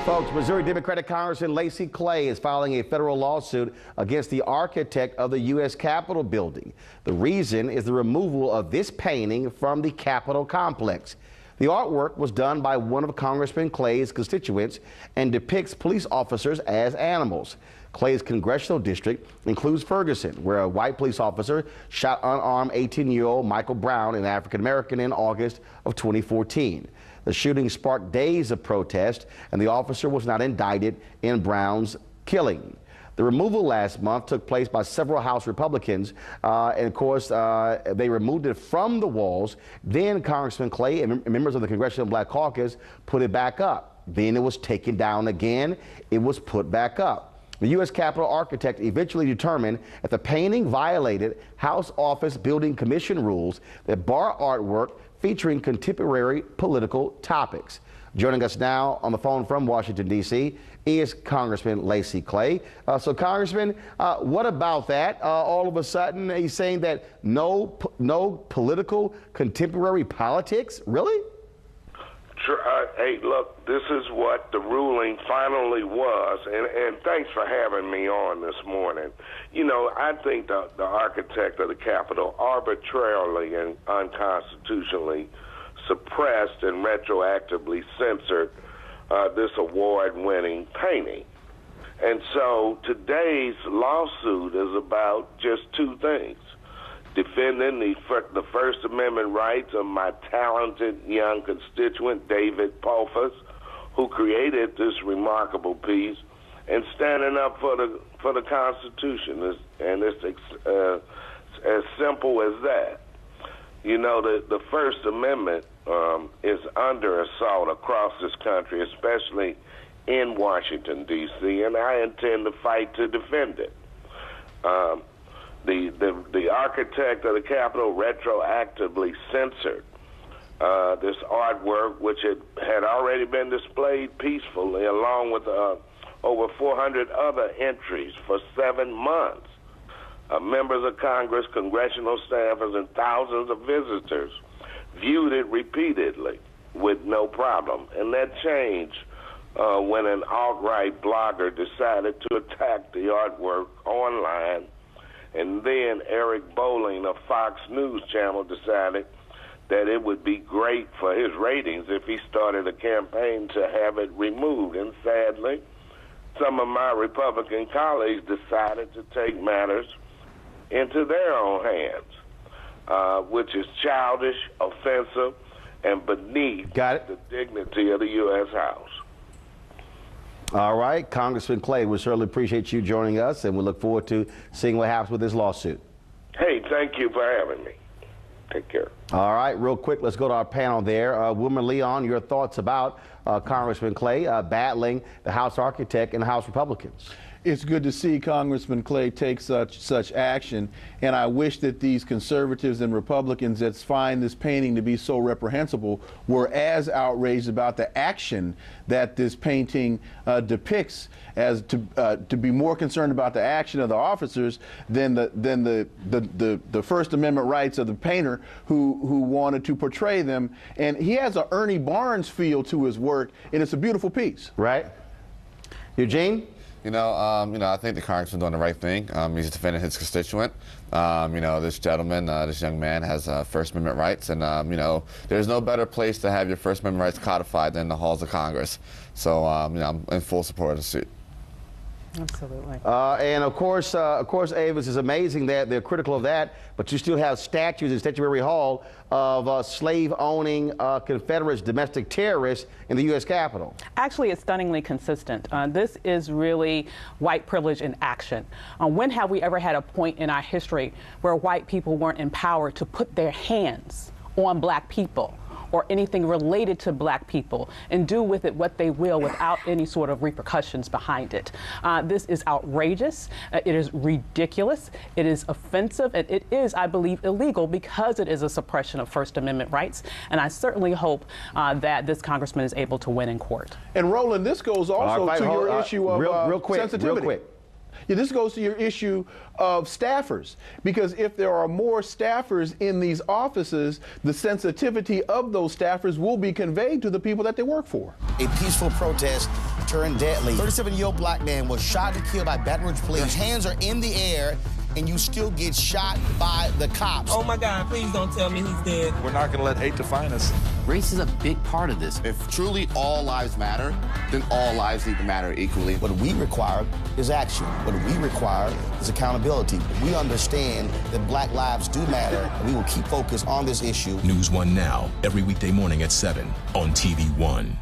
Folks, Missouri Democratic Congressman Lacy Clay is filing a federal lawsuit against the architect of the U.S. Capitol building. The reason is the removal of this painting from the Capitol complex. The artwork was done by one of Congressman Clay's constituents and depicts police officers as animals. Clay's congressional district includes Ferguson, where a white police officer shot unarmed 18-year-old Michael Brown, an African-American, in August of 2014. The shooting sparked days of protest, and the officer was not indicted in Brown's killing. The removal last month took place by several House Republicans, and of course, they removed it from the walls. Then Congressman Clay and members of the Congressional Black Caucus put it back up. Then it was taken down again. It was put back up. The U.S. Capitol architect eventually determined that the painting violated House Office Building Commission rules that bar artwork featuring contemporary political topics. Joining us now on the phone from Washington, D.C. is Congressman Lacy Clay. So, Congressman, what about that? All of a sudden, he's saying that no political contemporary politics? Really? Hey, look, this is what the ruling finally was, and thanks for having me on this morning. You know, I think the architect of the Capitol arbitrarily and unconstitutionally suppressed and retroactively censored this award-winning painting. And so today's lawsuit is about just two things: defending the First Amendment rights of my talented young constituent, David Polfus, who created this remarkable piece, and standing up for the Constitution. And it's as simple as that. You know, the First Amendment is under assault across this country, especially in Washington, D.C., and I intend to fight to defend it. The architect of the Capitol retroactively censored this artwork, which had already been displayed peacefully, along with over 400 other entries for 7 months. Members of Congress, congressional staffers, and thousands of visitors viewed it repeatedly with no problem. And that changed when an alt-right blogger decided to attack the artwork online. And then Eric Bolling of Fox News Channel decided that it would be great for his ratings if he started a campaign to have it removed. And sadly, some of my Republican colleagues decided to take matters into their own hands, which is childish, offensive, and beneath the dignity of the U.S. House. All right, Congressman Clay, we certainly appreciate you joining us, and we look forward to seeing what happens with this lawsuit. Hey, thank you for having me. Take care. All right, real quick, let's go to our panel there. Woman Leon, your thoughts about Congressman Clay battling the House architect and the House Republicans? It's good to see Congressman Clay take such action, and I wish that these conservatives and Republicans that find this painting to be so reprehensible were as outraged about the action that this painting depicts, as to be more concerned about the action of the officers than the First Amendment rights of the painter who wanted to portray them. And he has a Ernie Barnes feel to his work, and it's a beautiful piece. Right. Eugene? You know, I think the congressman's doing the right thing. He's defending his constituent. You know, this gentleman, this young man has First Amendment rights, and you know, there's no better place to have your First Amendment rights codified than the halls of Congress. So, you know, I'm in full support of the suit. Absolutely. And of course, Avis, is amazing that they're critical of that, but you still have statues in Statuary Hall of slave-owning Confederates, domestic terrorists in the U.S. Capitol. Actually, it's stunningly consistent. This is really white privilege in action. When have we ever had a point in our history where white people weren't empowered to put their hands on black people or anything related to black people and do with it what they will without any sort of repercussions behind it? This is outrageous. It is ridiculous. It is offensive. And it is, I believe, illegal because it is a suppression of First Amendment rights. And I certainly hope that this congressman is able to win in court. And Roland, this goes also to your issue of real quick, sensitivity. Real quick. Yeah, this goes to your issue of staffers, because if there are more staffers in these offices, the sensitivity of those staffers will be conveyed to the people that they work for. A peaceful protest turned deadly. 37-year-old black man was shot and killed by Baton Rouge police. Your hands are in the air, and you still get shot by the cops. Oh my God, please don't tell me he's dead. We're not going to let hate define us. Race is a big part of this. If truly all lives matter, then all lives need to matter equally. What we require is action. What we require is accountability. We understand that black lives do matter, and we will keep focused on this issue. NewsOne Now, every weekday morning at 7 on TV1.